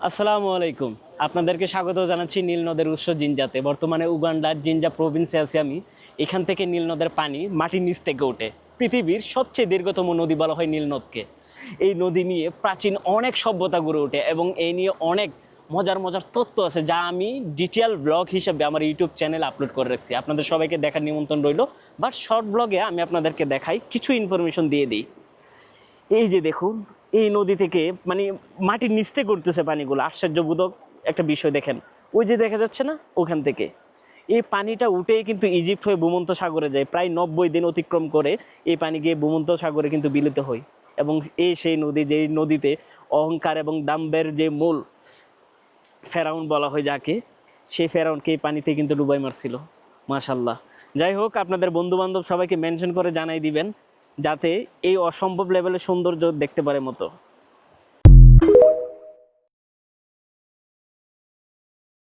আসসালামু আলাইকুম। আপনাদেরকে স্বাগত জানাচ্ছি নীল নদের উৎস জিঞ্জাতে। বর্তমানে উগান্ডার জিঞ্জা প্রভিন্সে আছি আমি। এখান থেকে নীল নদের পানি মাটির নিচ থেকে ওঠে। পৃথিবীর সবচেয়ে দীর্ঘতম নদী বলা হয় নীল নদকে। এই নদী নিয়ে প্রাচীন অনেক সভ্যতা গড়ে ওঠে এবং এই নিয়ে অনেক মজার মজার তথ্য আছে যা আমি ডিটেইল ব্লগ হিসেবে আমার ইউটিউব চ্যানেলে আপলোড করে রাখছি। আপনাদের সবাইকে দেখার নিমন্ত্রণ রইল। বাট শর্ট ব্লগে আমি আপনাদেরকে দেখাই, কিছু ইনফরমেশন দিয়ে দিই। এই যে দেখুন, এই নদী থেকে মানে মাটির নিচ থেকে করতেছে পানিগুলো, আশ্চর্যবোধক একটা বিষয়। দেখেন, ওই যে দেখা যাচ্ছে না, ওখান থেকে এই পানিটা উঠেই কিন্তু ইজিপ্ট হয়ে ভূমধ্য সাগরে যায়। প্রায় 90 দিন অতিক্রম করে এই পানি গিয়ে ভূমধ্য সাগরে কিন্তু বিলিত হয়। এবং এই সেই নদী, যেই নদীতে অহংকার এবং দাম্বের যে মূল ফেরাউন বলা হয় যাকে, সেই ফেরাউনকে এই পানিতে কিন্তু ডুবাই মারছিল। মাশাল্লাহ। যাই হোক, আপনাদের বন্ধু বান্ধব সবাইকে মেনশন করে জানাই দিবেন যাতে এই অসম্ভব লেভেলের সৌন্দর্য দেখতে পারে মতো।